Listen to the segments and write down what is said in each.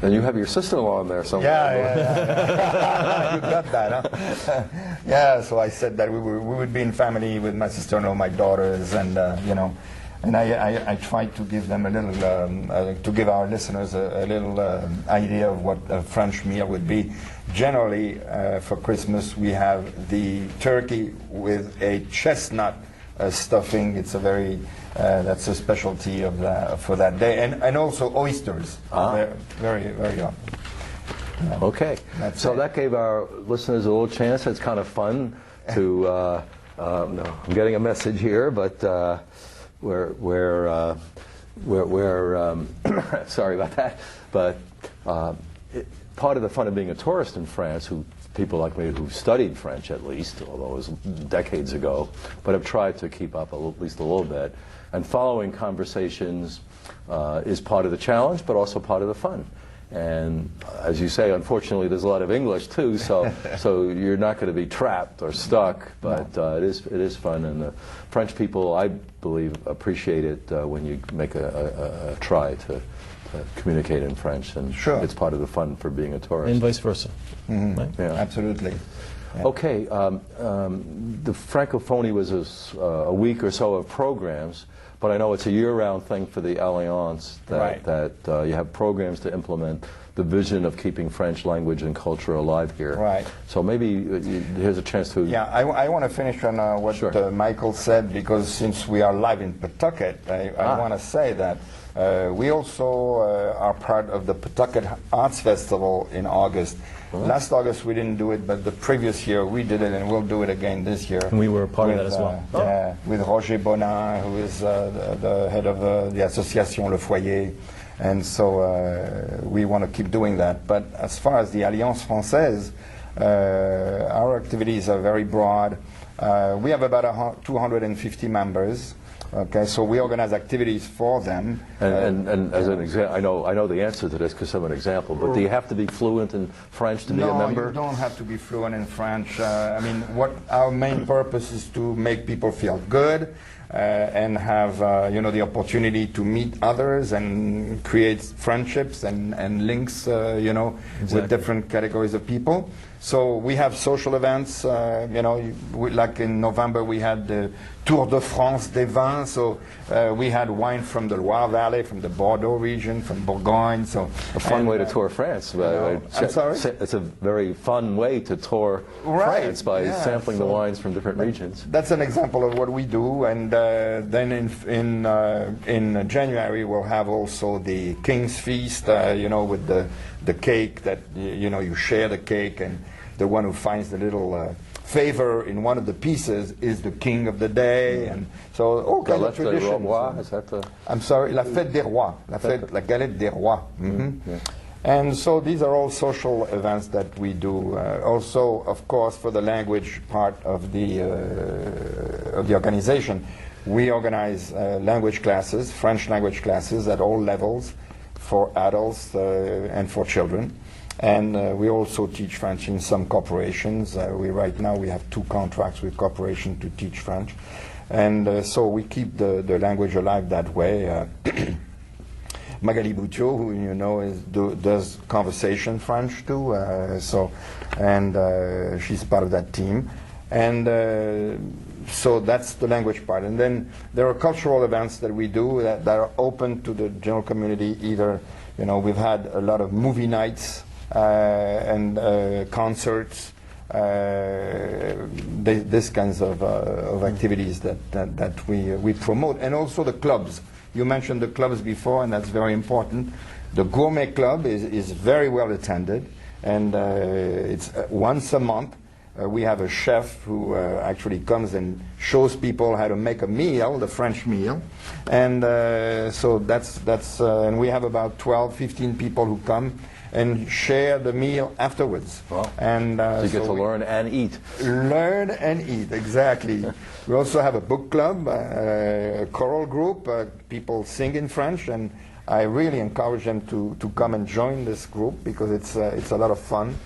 And you have your sister-in-law in there somewhere. Yeah. You got that, huh? Yeah, so I said that we would be in family with my sister-in-law, my daughters, and you know, and I tried to give them a little, to give our listeners a little idea of what a French meal would be. Generally, for Christmas, we have the turkey with a chestnut stuffing. It's a very that's a specialty of for that day, and also oysters. Very young. Okay, so that gave our listeners a little chance. It's kind of fun to. No, I'm getting a message here, but we're sorry about that. But part of the fun of being a tourist in France, people like me who studied French at least, although it was decades ago, but have tried to keep up at least a little bit. And following conversations is part of the challenge, but also part of the fun. And as you say, unfortunately, there's a lot of English too, so you're not going to be trapped or stuck. But it is fun, and the French people, I believe, appreciate it when you make a try to communicate in French, and sure. It's part of the fun for being a tourist. And vice versa. Mm-hmm. Right? Yeah. Absolutely. Yeah. Okay, the Francophonie was a week or so of programs, but I know it's a year-round thing for the Alliance that you have programs to implement the vision of keeping French language and culture alive here. Right. So maybe here's a chance to... Yeah, I want to finish on what sure. Michael said, because since we are live in Pawtucket, I want to say that we also are part of the Pawtucket Arts Festival in August. Last August we didn't do it, but the previous year we did it, and we'll do it again this year. And we were part of that as well. Yeah, with Roger Bonin, who is the head of the Association Le Foyer. And so we want to keep doing that. But as far as the Alliance Française, our activities are very broad. We have about 250 members. Okay, so we organize activities for them. And as an example, I know the answer to this because I'm an example, but do you have to be fluent in French to be a member? No, you don't have to be fluent in French. I mean, what our main purpose is to make people feel good and have the opportunity to meet others and create friendships and links, exactly. with different categories of people. So we have social events, like in November we had the Tour de France des Vins, so we had wine from the Loire Valley, from the Bordeaux region, from Bourgogne. So a fun way to tour France. I'm sorry? It's a very fun way to tour France by sampling the wines from different regions. That's an example of what we do, and then in January we'll have also the King's Feast, with the cake that you share the cake, and the one who finds the little favor in one of the pieces is the king of the day, and so all kinds of traditions. I'm sorry, la fête des rois, la galette des rois. Mm-hmm. Yeah. And so these are all social events that we do. Also, of course, for the language part of the organization, we organize language classes, French language classes at all levels for adults and for children. And we also teach French in some corporations. Right now we have 2 contracts with corporations to teach French. And so we keep the language alive that way. Magali Boutiot, who you know does conversation French too, and she's part of that team. And so that's the language part. And then there are cultural events that we do that are open to the general community. Either, we've had a lot of movie nights and concerts, this kinds of activities that we promote. And also the clubs. You mentioned the clubs before, and that's very important. The Gourmet Club is very well attended, and it's once a month. We have a chef who actually comes and shows people how to make a meal, the French meal. And so that's and we have about 12, 15 people who come and share the meal afterwards. Wow. And so you get to learn and eat. Learn and eat, exactly. We also have a book club, a choral group. People sing in French, and I really encourage them to come and join this group because it's a lot of fun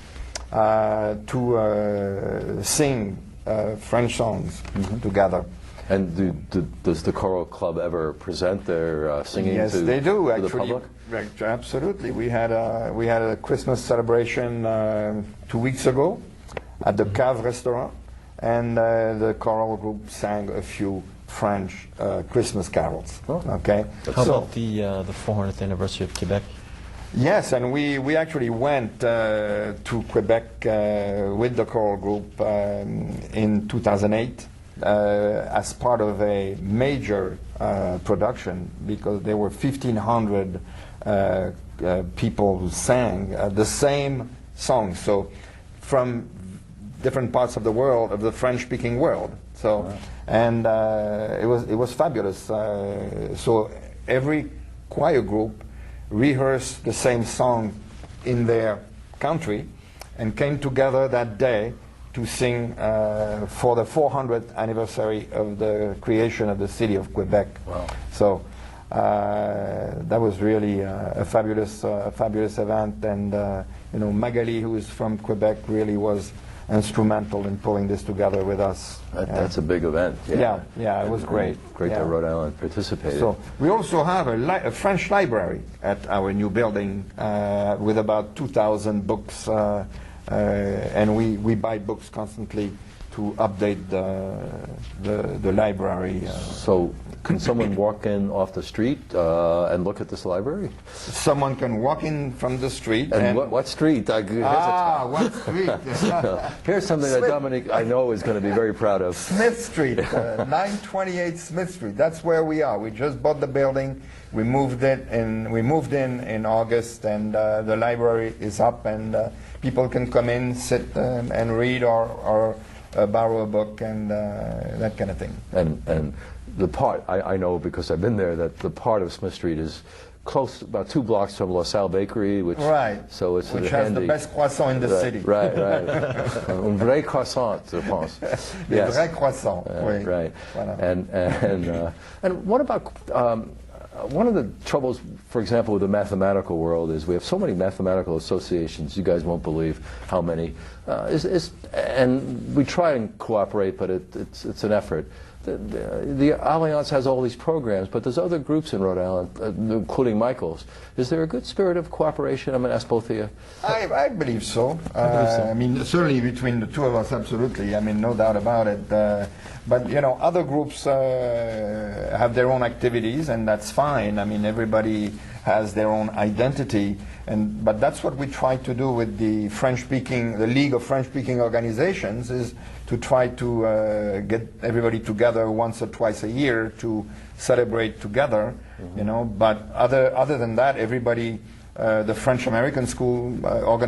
to sing French songs together. And does the choral club ever present their singing yes, to, they do, to actually. the public? Right, absolutely. We had a Christmas celebration 2 weeks ago at the Cave restaurant, and the choral group sang a few French Christmas carols. Oh. Okay. How about the 400th anniversary of Quebec? Yes, and we actually went to Quebec with the choral group in 2008 as part of a major production, because there were 1,500 people who sang the same song, so from different parts of the world, of the French-speaking world. So, wow. And it was fabulous. So every choir group rehearsed the same song in their country and came together that day to sing for the 400th anniversary of the creation of the city of Quebec. Wow. So that was really a fabulous event, and Magali, who is from Quebec, really was instrumental in pulling this together with us. That's a big event. Yeah, it was great. Great that Rhode Island participated. So we also have a French library at our new building with about 2,000 books, and we buy books constantly to update the library. So can someone walk in off the street and look at this library? Someone can walk in from the street. And what street? What street? Here's something that Dominique, I know, is going to be very proud of. Smith Street, 928 Smith Street. That's where we are. We just bought the building. We moved in August, and the library is up, and people can come in, sit and read, or borrow a book, and that kind of thing. And the part, I know because I've been there, that the part of Smith Street is close, about 2 blocks from La Salle Bakery, which so it's which has handy. The best croissant in the city. Right. Un vrai croissant, je pense. Yes. Vrai croissant. Oui. Right. Voilà. And what about one of the troubles, for example, with the mathematical world is we have so many mathematical associations. You guys won't believe how many. And we try and cooperate, but it's an effort. The Alliance has all these programs, but there's other groups in Rhode Island, including Michael's. Is there a good spirit of cooperation? I'm going to ask both of you. I believe so. I mean, certainly between the two of us, absolutely. I mean, no doubt about it. But, other groups have their own activities, and that's fine. I mean, everybody has their own identity. But that's what we try to do with the the League of French-Speaking Organizations, is to try to get everybody together once or twice a year to celebrate together, But other than that, everybody, the French American School